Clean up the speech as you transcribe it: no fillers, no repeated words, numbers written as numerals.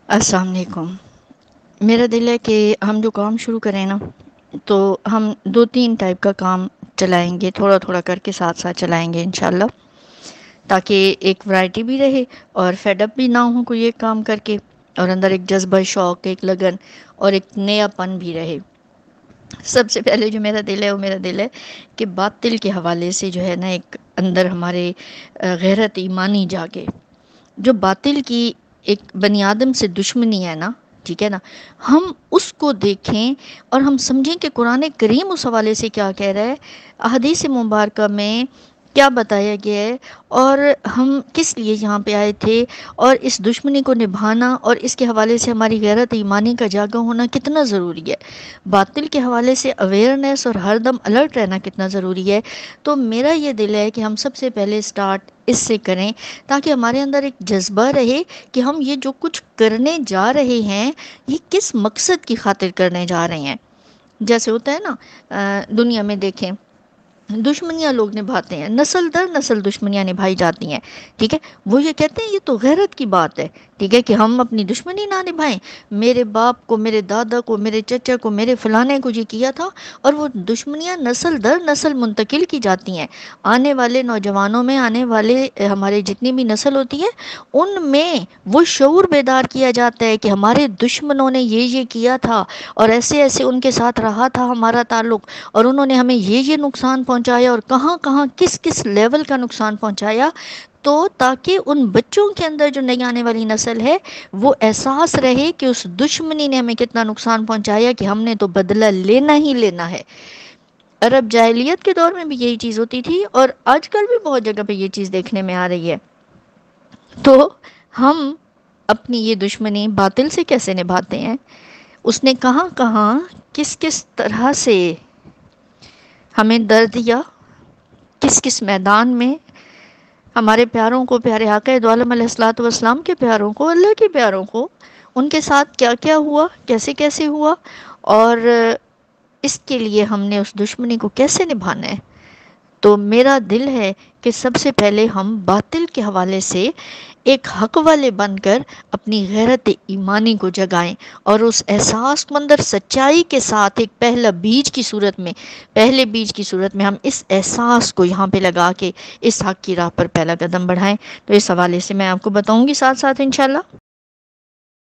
السلام علیکم۔ میرا دل ہے کہ ہم جو کام شروع کریں نا، تو ہم دو تین ٹائپ کا کام چلائیں گے، تھوڑا تھوڑا کر کے ساتھ ساتھ چلائیں گے انشاءاللہ، تاکہ ایک ورائٹی بھی رہے اور فیڈ اپ بھی نہ ہو کوئی ایک کام کر کے، اور اندر ایک جذبہ، شوق، ایک لگن اور ایک نیا پن بھی رہے۔ سب سے پہلے جو میرا دل ہے وہ میرا دل ہے کہ باطل کے حوالے سے جو ہے نا ایک اندر ہمارے غیرت ایمانی جاگے۔ جو باطل کی ایک بنی آدم سے دشمنی ہے نا، ٹھیک ہے نا، ہم اس کو دیکھیں اور ہم سمجھیں کہ قرآن کریم اس حوالے سے کیا کہہ رہا ہے، احادیث مبارکہ میں کیا بتایا گیا ہے، اور ہم کس لیے یہاں پہ آئے تھے، اور اس دشمنی کو نبھانا اور اس کے حوالے سے ہماری غیرت ایمانی کا جاگا ہونا کتنا ضروری ہے، باطل کے حوالے سے اویئرنیس اور ہر دم الرٹ رہنا کتنا ضروری ہے۔ تو میرا یہ دل ہے کہ ہم سب سے پہلے سٹارٹ اس سے کریں، تاکہ ہمارے اندر ایک جذبہ رہے کہ ہم یہ جو کچھ کرنے جا رہے ہیں یہ کس مقصد کی خاطر کرنے جا رہے ہیں۔ جیسے ہوتا ہے نا، دنیا میں دیکھیں دشمنیاں لوگ نبھاتے ہیں، نسل در نسل دشمنیاں نبھائی جاتی ہیں، ٹھیک ہے، وہ یہ کہتے ہیں یہ تو غیرت کی بات ہے، ٹھیک ہے، کہ ہم اپنی دشمنی نہ نبھائیں، میرے باپ کو، میرے دادا کو، میرے چچا کو، میرے فلانے کو یہ کیا تھا، اور وہ دشمنیاں نسل در نسل منتقل کی جاتی ہیں۔ آنے والے نوجوانوں میں، آنے والے ہمارے جتنی بھی نسل ہوتی ہے ان میں وہ شعور بیدار کیا جاتا ہے کہ ہمارے دشمنوں نے یہ کیا تھا، اور ایسے ایسے ان کے ساتھ رہا تھا ہمارا تعلق، اور انہوں نے ہمیں یہ نقصان پہنچایا، اور کہاں کہاں کس کس لیول کا نقصان پہنچایا، تو تاکہ ان بچوں کے اندر جو نئی آنے والی نسل ہے وہ احساس رہے کہ اس دشمنی نے ہمیں کتنا نقصان پہنچایا، کہ ہم نے تو بدلہ لینا ہی لینا ہے۔ عرب جاہلیت کے دور میں بھی یہی چیز ہوتی تھی، اور آج کل بھی بہت جگہ پہ یہ چیز دیکھنے میں آ رہی ہے۔ تو ہم اپنی یہ دشمنی باطل سے کیسے نبھاتے ہیں، اس نے کہاں کہاں کس کس طرح سے ہمیں درد دیا، کس کس میدان میں ہمارے پیاروں کو، پیارے آقا دو عالم علیہ الصلوۃ والسلام کے پیاروں کو، اللہ کے پیاروں کو، ان کے ساتھ کیا کیا ہوا، کیسے کیسے ہوا، اور اس کے لیے ہم نے اس دشمنی کو کیسے نبھانا ہے۔ تو میرا دل ہے کہ سب سے پہلے ہم باطل کے حوالے سے ایک حق والے بن کر اپنی غیرت ایمانی کو جگائیں، اور اس احساس مندر سچائی کے ساتھ ایک پہلا بیج کی صورت میں، پہلے بیج کی صورت میں ہم اس احساس کو یہاں پہ لگا کے اس حق کی راہ پر پہلا قدم بڑھائیں۔ تو اس حوالے سے میں آپ کو بتاؤں گی ساتھ ساتھ انشاءاللہ۔